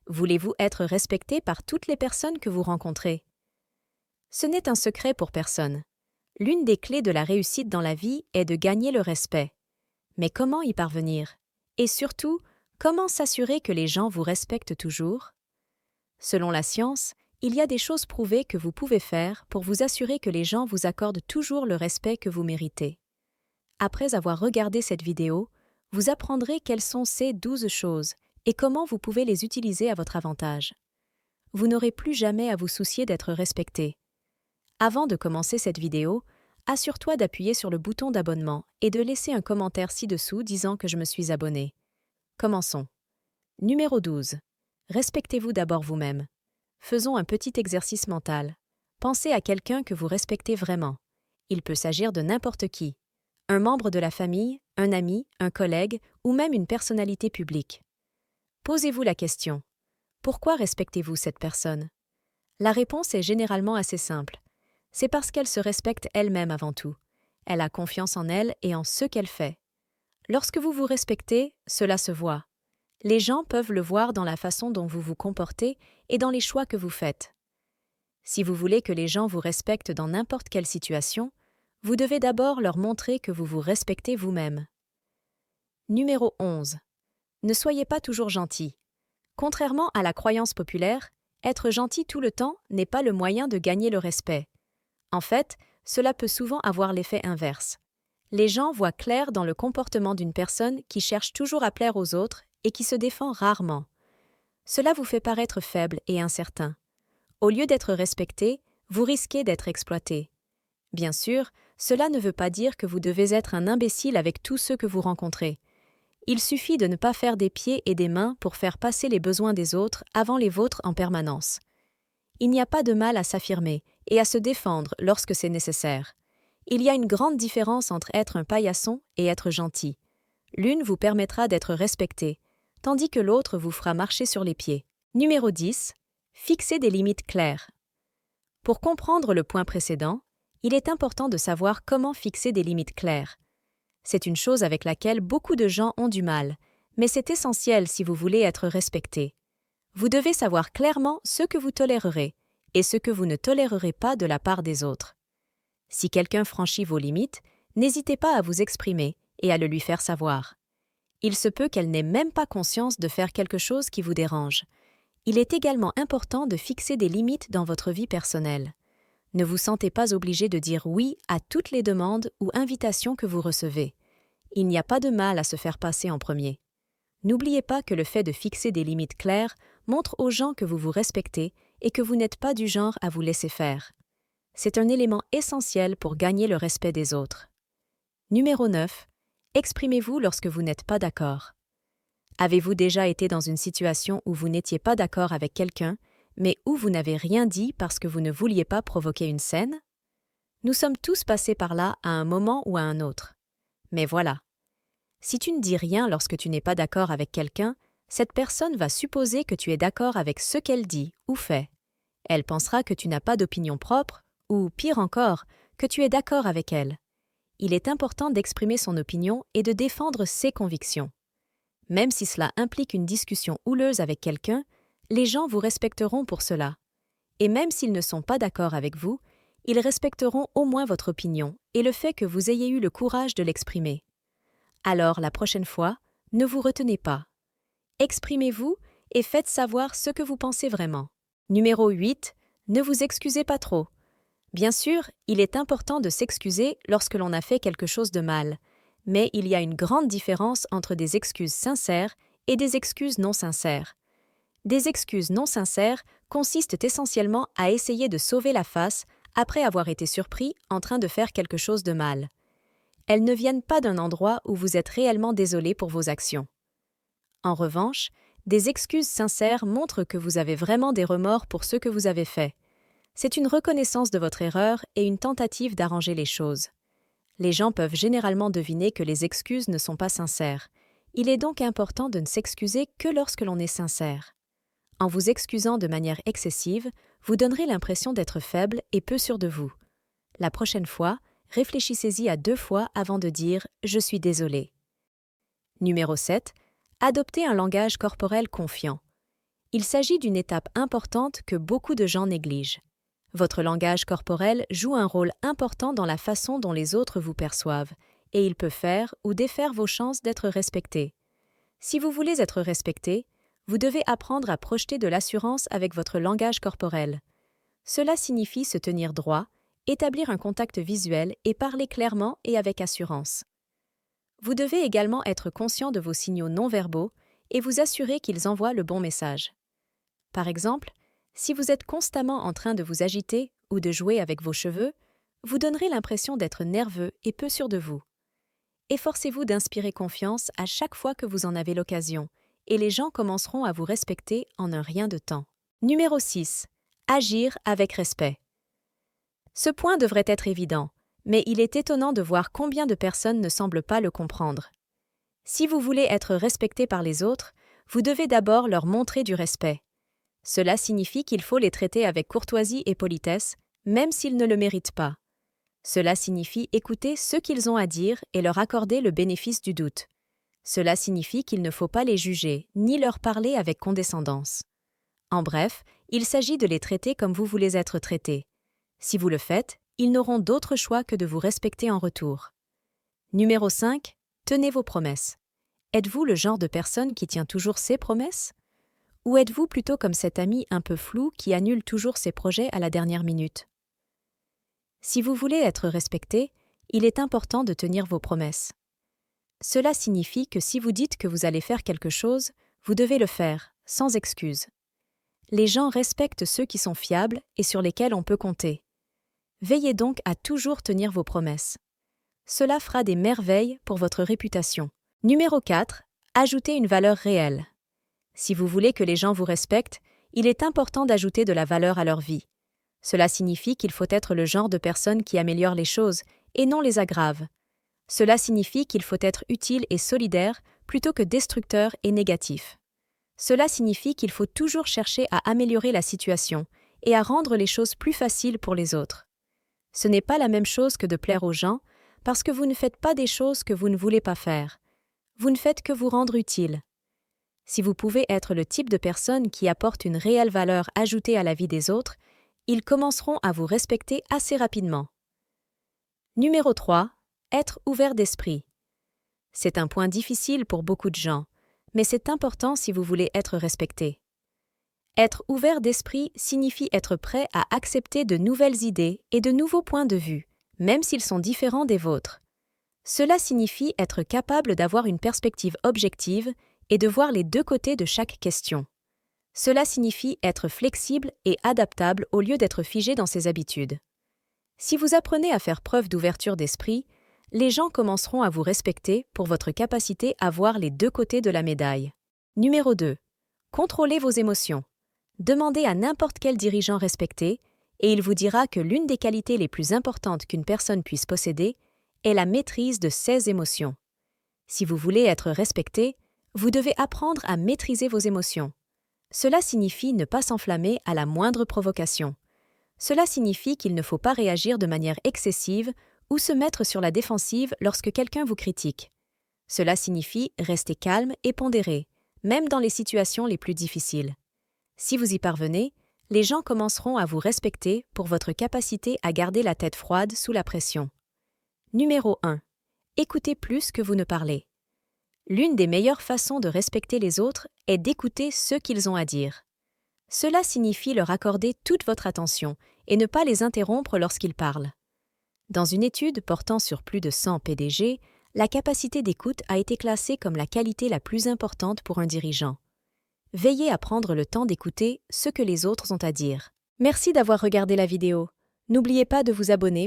Voulez-vous être respecté par toutes les personnes que vous rencontrez? Ce n'est un secret pour personne. L'une des clés de la réussite dans la vie est de gagner le respect. Mais comment y parvenir? Et surtout, comment s'assurer que les gens vous respectent toujours? Selon la science, il y a des choses prouvées que vous pouvez faire pour vous assurer que les gens vous accordent toujours le respect que vous méritez. Après avoir regardé cette vidéo, vous apprendrez quelles sont ces 12 choses et comment vous pouvez les utiliser à votre avantage. Vous n'aurez plus jamais à vous soucier d'être respecté. Avant de commencer cette vidéo, assure-toi d'appuyer sur le bouton d'abonnement et de laisser un commentaire ci-dessous disant que je me suis abonné. Commençons. Numéro 12. Respectez-vous d'abord vous-même. Faisons un petit exercice mental. Pensez à quelqu'un que vous respectez vraiment. Il peut s'agir de n'importe qui. Un membre de la famille, un ami, un collègue ou même une personnalité publique. Posez-vous la question. Pourquoi respectez-vous cette personne? La réponse est généralement assez simple. C'est parce qu'elle se respecte elle-même avant tout. Elle a confiance en elle et en ce qu'elle fait. Lorsque vous vous respectez, cela se voit. Les gens peuvent le voir dans la façon dont vous vous comportez et dans les choix que vous faites. Si vous voulez que les gens vous respectent dans n'importe quelle situation, vous devez d'abord leur montrer que vous vous respectez vous-même. Numéro 11. Ne soyez pas toujours gentil. Contrairement à la croyance populaire, être gentil tout le temps n'est pas le moyen de gagner le respect. En fait, cela peut souvent avoir l'effet inverse. Les gens voient clair dans le comportement d'une personne qui cherche toujours à plaire aux autres et qui se défend rarement. Cela vous fait paraître faible et incertain. Au lieu d'être respecté, vous risquez d'être exploité. Bien sûr, cela ne veut pas dire que vous devez être un imbécile avec tous ceux que vous rencontrez. Il suffit de ne pas faire des pieds et des mains pour faire passer les besoins des autres avant les vôtres en permanence. Il n'y a pas de mal à s'affirmer et à se défendre lorsque c'est nécessaire. Il y a une grande différence entre être un paillasson et être gentil. L'une vous permettra d'être respecté, tandis que l'autre vous fera marcher sur les pieds. Numéro 10. Fixez des limites claires. Pour comprendre le point précédent, il est important de savoir comment fixer des limites claires. C'est une chose avec laquelle beaucoup de gens ont du mal, mais c'est essentiel si vous voulez être respecté. Vous devez savoir clairement ce que vous tolérerez et ce que vous ne tolérerez pas de la part des autres. Si quelqu'un franchit vos limites, n'hésitez pas à vous exprimer et à le lui faire savoir. Il se peut qu'elle n'ait même pas conscience de faire quelque chose qui vous dérange. Il est également important de fixer des limites dans votre vie personnelle. Ne vous sentez pas obligé de dire oui à toutes les demandes ou invitations que vous recevez. Il n'y a pas de mal à se faire passer en premier. N'oubliez pas que le fait de fixer des limites claires montre aux gens que vous vous respectez et que vous n'êtes pas du genre à vous laisser faire. C'est un élément essentiel pour gagner le respect des autres. Numéro 9. Exprimez-vous lorsque vous n'êtes pas d'accord. Avez-vous déjà été dans une situation où vous n'étiez pas d'accord avec quelqu'un, mais où vous n'avez rien dit parce que vous ne vouliez pas provoquer une scène? Nous sommes tous passés par là à un moment ou à un autre. Mais voilà. Si tu ne dis rien lorsque tu n'es pas d'accord avec quelqu'un, cette personne va supposer que tu es d'accord avec ce qu'elle dit ou fait. Elle pensera que tu n'as pas d'opinion propre, ou pire encore, que tu es d'accord avec elle. Il est important d'exprimer son opinion et de défendre ses convictions. Même si cela implique une discussion houleuse avec quelqu'un, les gens vous respecteront pour cela. Et même s'ils ne sont pas d'accord avec vous, ils respecteront au moins votre opinion et le fait que vous ayez eu le courage de l'exprimer. Alors, la prochaine fois, ne vous retenez pas. Exprimez-vous et faites savoir ce que vous pensez vraiment. Numéro 8. Ne vous excusez pas trop. Bien sûr, il est important de s'excuser lorsque l'on a fait quelque chose de mal, mais il y a une grande différence entre des excuses sincères et des excuses non sincères. Des excuses non sincères consistent essentiellement à essayer de sauver la face après avoir été surpris en train de faire quelque chose de mal. Elles ne viennent pas d'un endroit où vous êtes réellement désolé pour vos actions. En revanche, des excuses sincères montrent que vous avez vraiment des remords pour ce que vous avez fait. C'est une reconnaissance de votre erreur et une tentative d'arranger les choses. Les gens peuvent généralement deviner que les excuses ne sont pas sincères. Il est donc important de ne s'excuser que lorsque l'on est sincère. En vous excusant de manière excessive, vous donnerez l'impression d'être faible et peu sûr de vous. La prochaine fois, réfléchissez-y à 2 fois avant de dire « je suis désolé ». Numéro 7. Adoptez un langage corporel confiant. Il s'agit d'une étape importante que beaucoup de gens négligent. Votre langage corporel joue un rôle important dans la façon dont les autres vous perçoivent, et il peut faire ou défaire vos chances d'être respecté. Si vous voulez être respecté, vous devez apprendre à projeter de l'assurance avec votre langage corporel. Cela signifie se tenir droit, établir un contact visuel et parler clairement et avec assurance. Vous devez également être conscient de vos signaux non-verbaux et vous assurer qu'ils envoient le bon message. Par exemple, si vous êtes constamment en train de vous agiter ou de jouer avec vos cheveux, vous donnerez l'impression d'être nerveux et peu sûr de vous. Efforcez-vous d'inspirer confiance à chaque fois que vous en avez l'occasion, et les gens commenceront à vous respecter en un rien de temps. Numéro 6. Agir avec respect. Ce point devrait être évident, mais il est étonnant de voir combien de personnes ne semblent pas le comprendre. Si vous voulez être respecté par les autres, vous devez d'abord leur montrer du respect. Cela signifie qu'il faut les traiter avec courtoisie et politesse, même s'ils ne le méritent pas. Cela signifie écouter ce qu'ils ont à dire et leur accorder le bénéfice du doute. Cela signifie qu'il ne faut pas les juger, ni leur parler avec condescendance. En bref, il s'agit de les traiter comme vous voulez être traités. Si vous le faites, ils n'auront d'autre choix que de vous respecter en retour. Numéro 5. Tenez vos promesses. Êtes-vous le genre de personne qui tient toujours ses promesses? Ou êtes-vous plutôt comme cet ami un peu flou qui annule toujours ses projets à la dernière minute? Si vous voulez être respecté, il est important de tenir vos promesses. Cela signifie que si vous dites que vous allez faire quelque chose, vous devez le faire, sans excuse. Les gens respectent ceux qui sont fiables et sur lesquels on peut compter. Veillez donc à toujours tenir vos promesses. Cela fera des merveilles pour votre réputation. Numéro 4. Ajoutez une valeur réelle. Si vous voulez que les gens vous respectent, il est important d'ajouter de la valeur à leur vie. Cela signifie qu'il faut être le genre de personne qui améliore les choses et non les aggrave. Cela signifie qu'il faut être utile et solidaire plutôt que destructeur et négatif. Cela signifie qu'il faut toujours chercher à améliorer la situation et à rendre les choses plus faciles pour les autres. Ce n'est pas la même chose que de plaire aux gens parce que vous ne faites pas des choses que vous ne voulez pas faire. Vous ne faites que vous rendre utile. Si vous pouvez être le type de personne qui apporte une réelle valeur ajoutée à la vie des autres, ils commenceront à vous respecter assez rapidement. Numéro 3. Être ouvert d'esprit. C'est un point difficile pour beaucoup de gens, mais c'est important si vous voulez être respecté. Être ouvert d'esprit signifie être prêt à accepter de nouvelles idées et de nouveaux points de vue, même s'ils sont différents des vôtres. Cela signifie être capable d'avoir une perspective objective et de voir les deux côtés de chaque question. Cela signifie être flexible et adaptable au lieu d'être figé dans ses habitudes. Si vous apprenez à faire preuve d'ouverture d'esprit, les gens commenceront à vous respecter pour votre capacité à voir les deux côtés de la médaille. Numéro 2. Contrôlez vos émotions. Demandez à n'importe quel dirigeant respecté et il vous dira que l'une des qualités les plus importantes qu'une personne puisse posséder est la maîtrise de ses émotions. Si vous voulez être respecté, vous devez apprendre à maîtriser vos émotions. Cela signifie ne pas s'enflammer à la moindre provocation. Cela signifie qu'il ne faut pas réagir de manière excessive ou se mettre sur la défensive lorsque quelqu'un vous critique. Cela signifie rester calme et pondéré, même dans les situations les plus difficiles. Si vous y parvenez, les gens commenceront à vous respecter pour votre capacité à garder la tête froide sous la pression. Numéro 1. Écoutez plus que vous ne parlez. L'une des meilleures façons de respecter les autres est d'écouter ce qu'ils ont à dire. Cela signifie leur accorder toute votre attention et ne pas les interrompre lorsqu'ils parlent. Dans une étude portant sur plus de 100 PDG, la capacité d'écoute a été classée comme la qualité la plus importante pour un dirigeant. Veillez à prendre le temps d'écouter ce que les autres ont à dire. Merci d'avoir regardé la vidéo. N'oubliez pas de vous abonner